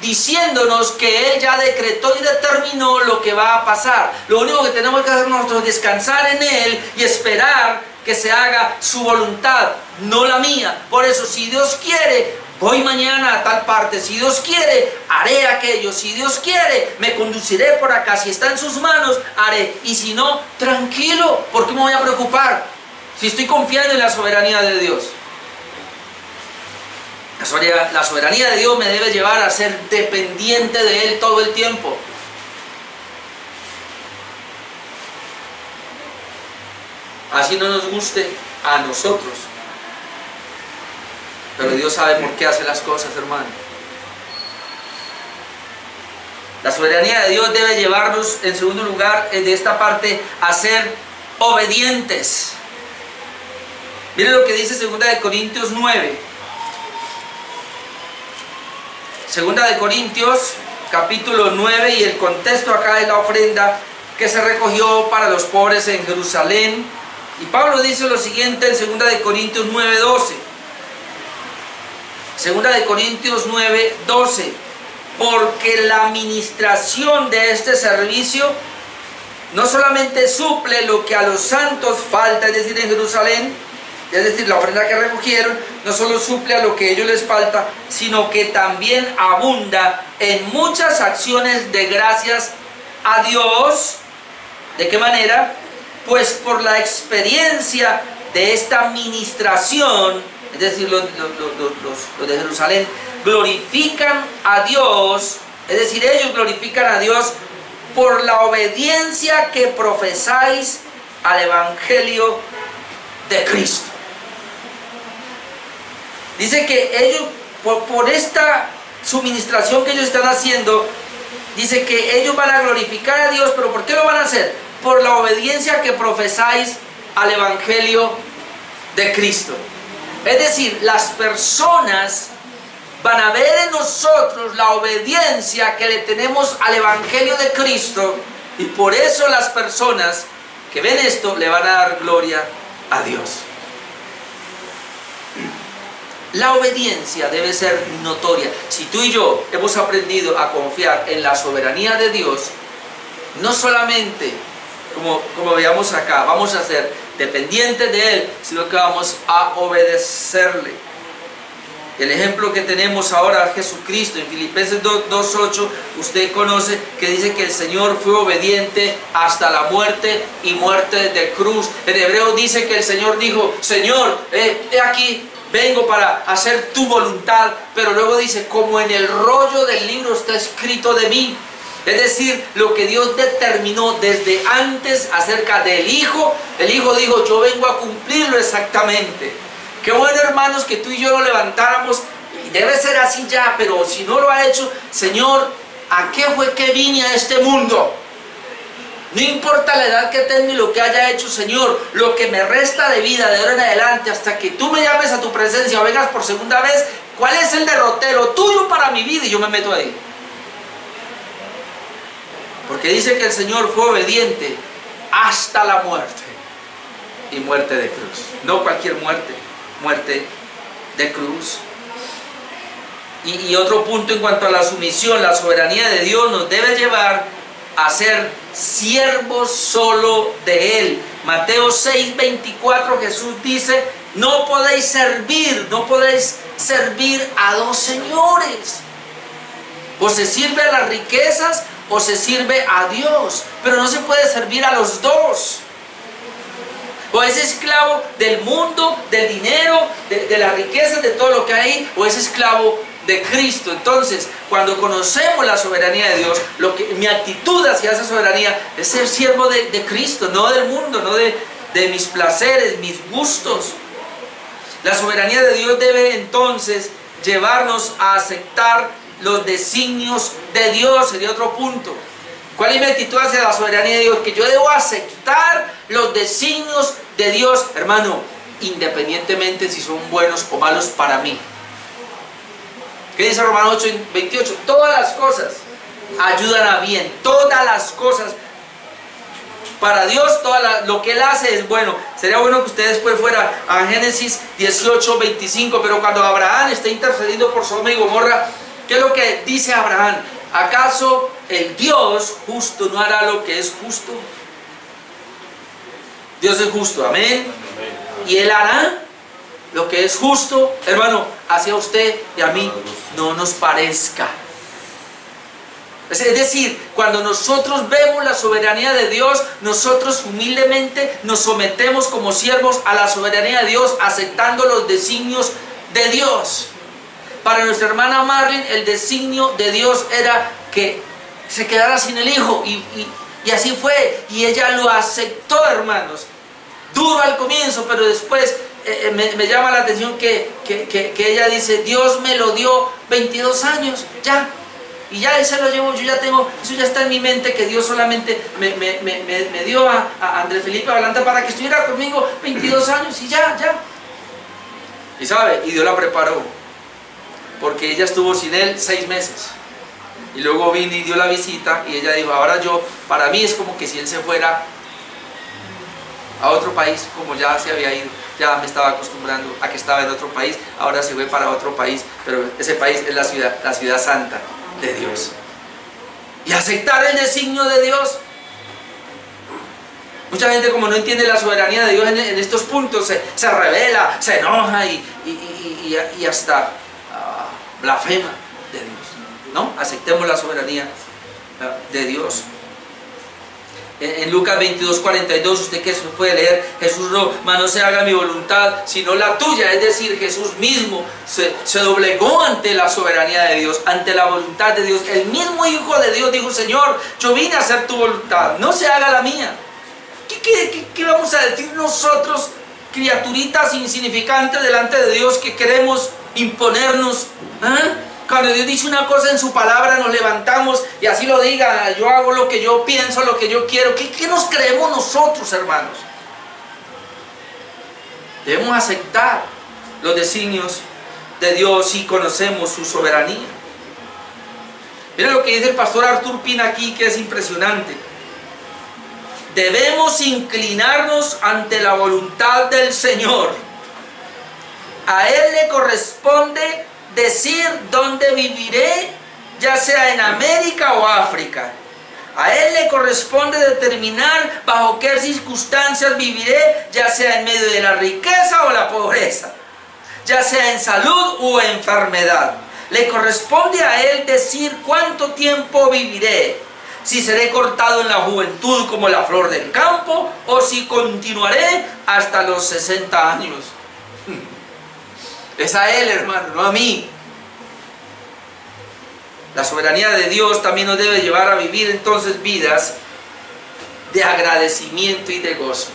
diciéndonos que Él ya decretó y determinó lo que va a pasar. Lo único que tenemos que hacer nosotros es descansar en Él y esperar que se haga su voluntad, no la mía. Por eso, si Dios quiere, voy mañana a tal parte. Si Dios quiere, haré aquello. Si Dios quiere, me conduciré por acá. Si está en sus manos, haré. Y si no, tranquilo. ¿Por qué me voy a preocupar? Si estoy confiando en la soberanía de Dios. La soberanía de Dios me debe llevar a ser dependiente de Él todo el tiempo. Así no nos guste a nosotros. Pero Dios sabe por qué hace las cosas, hermano. La soberanía de Dios debe llevarnos, en segundo lugar, de esta parte, a ser obedientes. Miren lo que dice 2 Corintios 9. 2 Corintios, capítulo 9, y el contexto acá es la ofrenda que se recogió para los pobres en Jerusalén. Y Pablo dice lo siguiente en 2 Corintios 9:12. 2 Corintios 9:12. Porque la administración de este servicio no solamente suple lo que a los santos falta, es decir, en Jerusalén, es decir, la ofrenda que recogieron, no solo suple a lo que a ellos les falta, sino que también abunda en muchas acciones de gracias a Dios. ¿De qué manera? Pues por la experiencia de esta ministración, es decir, los de Jerusalén glorifican a Dios, es decir, ellos glorifican a Dios por la obediencia que profesáis al Evangelio de Cristo. Dice que ellos, por esta suministración que ellos están haciendo, dice que ellos van a glorificar a Dios, pero ¿por qué lo van a hacer? Por la obediencia que profesáis al Evangelio de Cristo. Es decir, las personas van a ver en nosotros la obediencia que le tenemos al Evangelio de Cristo, y por eso las personas que ven esto le van a dar gloria a Dios. La obediencia debe ser notoria. Si tú y yo hemos aprendido a confiar en la soberanía de Dios, no solamente, como veamos acá, vamos a ser dependientes de Él, sino que vamos a obedecerle. El ejemplo que tenemos ahora es Jesucristo. En Filipenses 2:8 usted conoce que dice que el Señor fue obediente hasta la muerte y muerte de cruz. En Hebreo dice que el Señor dijo: Señor, he aquí, vengo para hacer tu voluntad. Pero luego dice: como en el rollo del libro está escrito de mí. Es decir, lo que Dios determinó desde antes acerca del Hijo, el Hijo dijo: yo vengo a cumplirlo exactamente. Qué bueno, hermanos, que tú y yo lo levantáramos, y debe ser así ya, pero si no lo ha hecho, Señor, ¿a qué fue que vine a este mundo? No importa la edad que tenga y lo que haya hecho, Señor, lo que me resta de vida de ahora en adelante, hasta que tú me llames a tu presencia o vengas por segunda vez, ¿cuál es el derrotero tuyo para mi vida? Y yo me meto ahí. Porque dice que el Señor fue obediente hasta la muerte, y muerte de cruz. No cualquier muerte, muerte de cruz. Y otro punto en cuanto a la sumisión: la soberanía de Dios nos debe llevar a ser siervos solo de Él. Mateo 6:24, Jesús dice: no podéis servir a dos señores. O se sirve a las riquezas o se sirve a Dios, pero no se puede servir a los dos. O es esclavo del mundo, del dinero, de las riquezas, de todo lo que hay, o es esclavo de Cristo. Entonces, cuando conocemos la soberanía de Dios, mi actitud hacia esa soberanía es ser siervo de Cristo, no del mundo, no de mis placeres, mis gustos. La soberanía de Dios debe entonces llevarnos a aceptar los designios de Dios. Sería otro punto. ¿Cuál es mi actitud hacia la soberanía de Dios? Que yo debo aceptar los designios de Dios, hermano, independientemente si son buenos o malos para mí. ¿Qué dice Romanos 8:28? Todas las cosas ayudan a bien. Todas las cosas para Dios, lo que Él hace es bueno. Sería bueno que usted después fuera a Génesis 18:25. Pero cuando Abraham está intercediendo por Sodoma y Gomorra, ¿qué es lo que dice Abraham? ¿Acaso el Dios justo no hará lo que es justo? Dios es justo, amén. Y Él hará lo que es justo, hermano, hacia usted y a mí no nos parezca. Es decir, cuando nosotros vemos la soberanía de Dios, nosotros humildemente nos sometemos como siervos a la soberanía de Dios, aceptando los designios de Dios. Para nuestra hermana Marlene, el designio de Dios era que se quedara sin el hijo, y así fue, y ella lo aceptó, hermanos. Duro al comienzo, pero después me llama la atención que ella dice: Dios me lo dio 22 años, ya, y ya Él se lo llevó. Yo ya tengo, eso ya está en mi mente, que Dios solamente me dio a Andrés Felipe Avalanta para que estuviera conmigo 22 años, y ya. Y sabe, y Dios la preparó, porque ella estuvo sin él 6 meses. Y luego vino y dio la visita, y ella dijo: ahora para mí es como que si él se fuera a otro país, como ya se había ido, ya me estaba acostumbrando a que estaba en otro país, ahora se fue para otro país, pero ese país es la ciudad santa de Dios. Y aceptar el designio de Dios. Mucha gente, como no entiende la soberanía de Dios en estos puntos, se revela, se enoja y hasta blasfema de Dios. ¿No? Aceptemos la soberanía de Dios. En Lucas 22:42, usted que puede leer, Jesús no se haga mi voluntad, sino la tuya. Es decir, Jesús mismo se doblegó ante la soberanía de Dios, ante la voluntad de Dios. El mismo Hijo de Dios dijo: Señor, yo vine a hacer tu voluntad, no se haga la mía. ¿Qué vamos a decir nosotros, criaturitas insignificantes delante de Dios, que queremos imponernos? Cuando Dios dice una cosa en su palabra, nos levantamos y así lo diga: yo hago lo que yo pienso, lo que yo quiero. ¿Qué nos creemos nosotros, hermanos? Debemos aceptar los designios de Dios y conocemos su soberanía. Mira lo que dice el pastor Artur Pin aquí, que es impresionante. Debemos inclinarnos ante la voluntad del Señor. A Él le corresponde decir dónde viviré, ya sea en América o África. A Él le corresponde determinar bajo qué circunstancias viviré, ya sea en medio de la riqueza o la pobreza, ya sea en salud o enfermedad. Le corresponde a Él decir cuánto tiempo viviré, si seré cortado en la juventud como la flor del campo, o si continuaré hasta los 60 años. Es a Él, hermano, no a mí. La soberanía de Dios también nos debe llevar a vivir entonces vidas de agradecimiento y de gozo.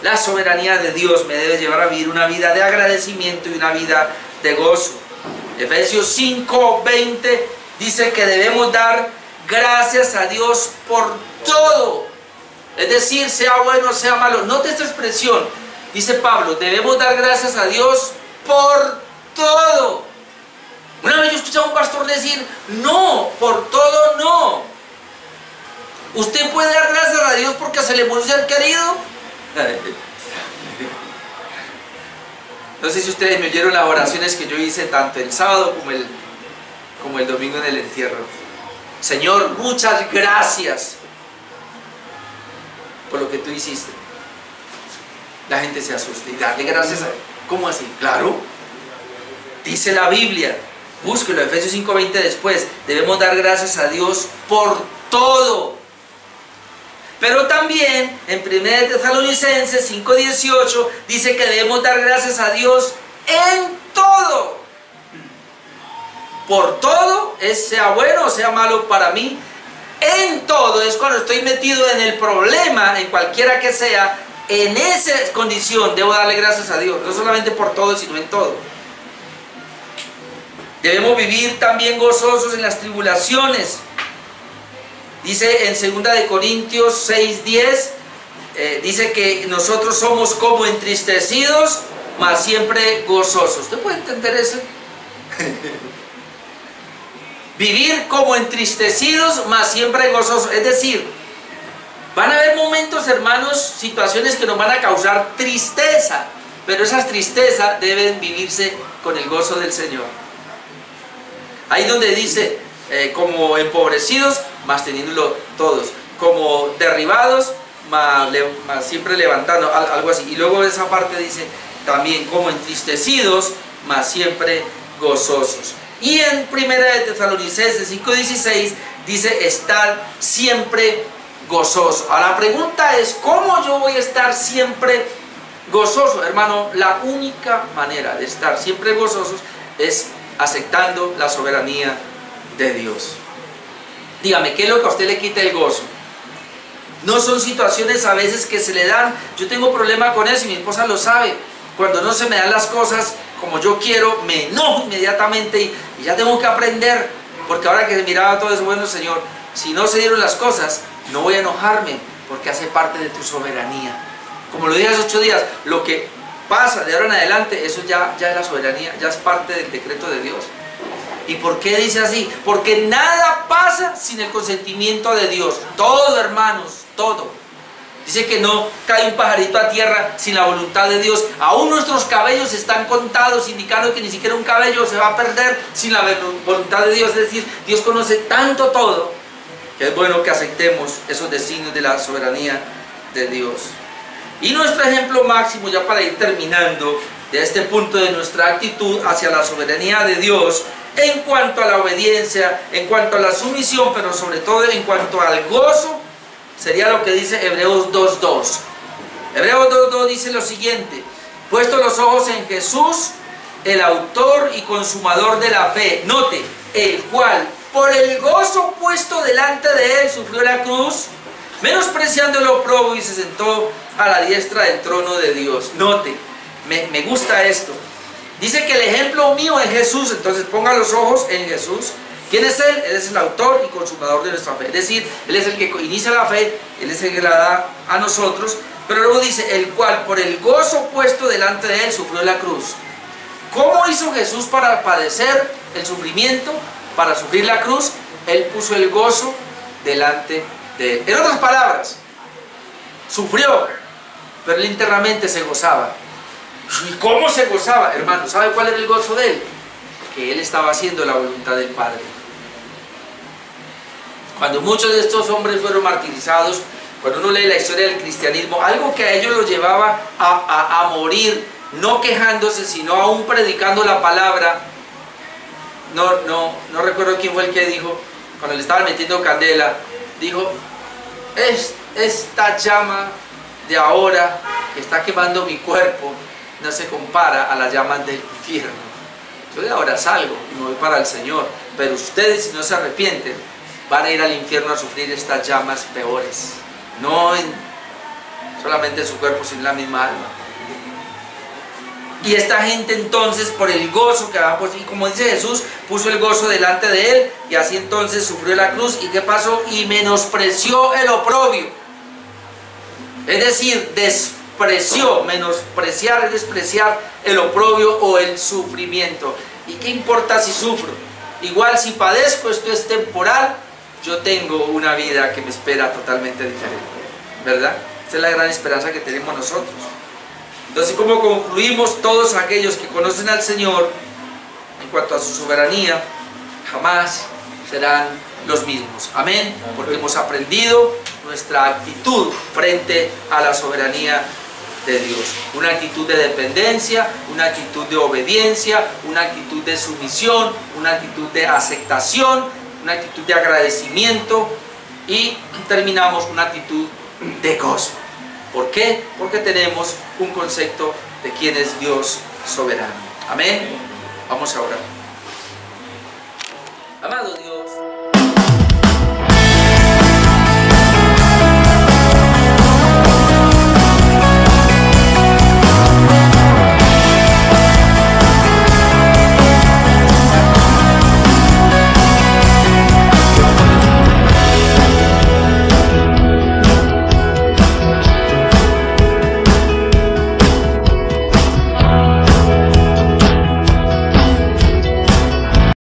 La soberanía de Dios me debe llevar a vivir una vida de agradecimiento y una vida de gozo. Efesios 5:20 dice que debemos dar gracias a Dios por todo. Es decir, sea bueno o sea malo. Note esta expresión. Dice Pablo: debemos dar gracias a Dios por todo. Una vez yo escuché a un pastor decir: no, por todo no. ¿Usted puede dar gracias a Dios porque se le murió un ser querido? No sé si ustedes me oyeron las oraciones que yo hice tanto el sábado como el domingo en el entierro. Señor, muchas gracias por lo que tú hiciste. La gente se asusta y darle gracias a Él. ¿Cómo así? Claro, dice la Biblia, búsquelo, Efesios 5:20 después, debemos dar gracias a Dios por todo. Pero también en 1 Tesalonicenses 5:18 dice que debemos dar gracias a Dios en todo. Por todo, sea bueno o sea malo para mí. En todo es cuando estoy metido en el problema, en cualquiera que sea. En esa condición debo darle gracias a Dios, no solamente por todo, sino en todo. Debemos vivir también gozosos en las tribulaciones. Dice en 2 Corintios 6:10, dice que nosotros somos como entristecidos, mas siempre gozosos. ¿Usted puede entender eso? Vivir como entristecidos, mas siempre gozosos. Es decir, van a haber momentos, hermanos, situaciones que nos van a causar tristeza, pero esas tristezas deben vivirse con el gozo del Señor. Ahí donde dice, como empobrecidos, mas teniéndolo todos, como derribados, mas siempre levantando, algo así. Y luego esa parte dice también, como entristecidos, mas siempre gozosos. Y en 1 Tesalonicenses 5:16 dice, estar siempre gozoso. Ahora la pregunta es, ¿cómo yo voy a estar siempre gozoso? Hermano, la única manera de estar siempre gozosos es aceptando la soberanía de Dios. Dígame, ¿qué es lo que a usted le quita el gozo? No son situaciones a veces que se le dan. Yo tengo problema con eso y mi esposa lo sabe. Cuando no se me dan las cosas como yo quiero, me enojo inmediatamente y ya tengo que aprender, porque ahora que miraba todo eso, bueno, Señor, si no se dieron las cosas, no voy a enojarme, porque hace parte de tu soberanía. Como lo dije hace 8 días, lo que pasa de ahora en adelante, eso ya es la soberanía, ya es parte del decreto de Dios. ¿Y por qué dice así? Porque nada pasa sin el consentimiento de Dios. Todo, hermanos, todo. Dice que no cae un pajarito a tierra sin la voluntad de Dios. Aún nuestros cabellos están contados, indicando que ni siquiera un cabello se va a perder sin la voluntad de Dios. Es decir, Dios conoce tanto todo, que es bueno que aceptemos esos designios de la soberanía de Dios. Y nuestro ejemplo máximo, ya para ir terminando, de este punto de nuestra actitud hacia la soberanía de Dios, en cuanto a la obediencia, en cuanto a la sumisión, pero sobre todo en cuanto al gozo, sería lo que dice Hebreos 2.2. Hebreos 2.2 dice lo siguiente: puesto los ojos en Jesús, el autor y consumador de la fe, note, el cual por el gozo puesto delante de él sufrió la cruz, menospreciando el oprobio, y se sentó a la diestra del trono de Dios. Note, me gusta esto. Dice que el ejemplo mío es Jesús, entonces ponga los ojos en Jesús. ¿Quién es Él? Él es el autor y consumador de nuestra fe. Es decir, Él es el que inicia la fe, Él es el que la da a nosotros. Pero luego dice, el cual por el gozo puesto delante de Él sufrió la cruz. ¿Cómo hizo Jesús para padecer el sufrimiento? Para sufrir la cruz, Él puso el gozo delante de Él. En otras palabras, sufrió, pero Él internamente se gozaba. ¿Y cómo se gozaba? Hermano, ¿sabe cuál era el gozo de Él? Que Él estaba haciendo la voluntad del Padre. Cuando muchos de estos hombres fueron martirizados, cuando uno lee la historia del cristianismo, algo que a ellos los llevaba a morir, no quejándose, sino aún predicando la palabra. No recuerdo quién fue el que dijo, cuando le estaban metiendo candela, dijo, esta llama de ahora que está quemando mi cuerpo no se compara a las llamas del infierno. Yo de ahora salgo y me voy para el Señor, pero ustedes, si no se arrepienten, van a ir al infierno a sufrir estas llamas peores, no solamente en su cuerpo, sino en la misma alma. Y esta gente entonces, por el gozo que habían puesto, y como dice Jesús, puso el gozo delante de Él, y así entonces sufrió la cruz. ¿Y qué pasó? Y menospreció el oprobio. Es decir, despreció, menospreciar es despreciar el oprobio o el sufrimiento. ¿Y qué importa si sufro? Igual si padezco, esto es temporal, yo tengo una vida que me espera totalmente diferente, ¿verdad? Esa es la gran esperanza que tenemos nosotros. Entonces, como concluimos, todos aquellos que conocen al Señor en cuanto a su soberanía jamás serán los mismos. Amén. Porque hemos aprendido nuestra actitud frente a la soberanía de Dios. Una actitud de dependencia, una actitud de obediencia, una actitud de sumisión, una actitud de aceptación, una actitud de agradecimiento, y terminamos una actitud de gozo. ¿Por qué? Porque tenemos un concepto de quién es Dios soberano. Amén. Vamos a orar. Amado Dios.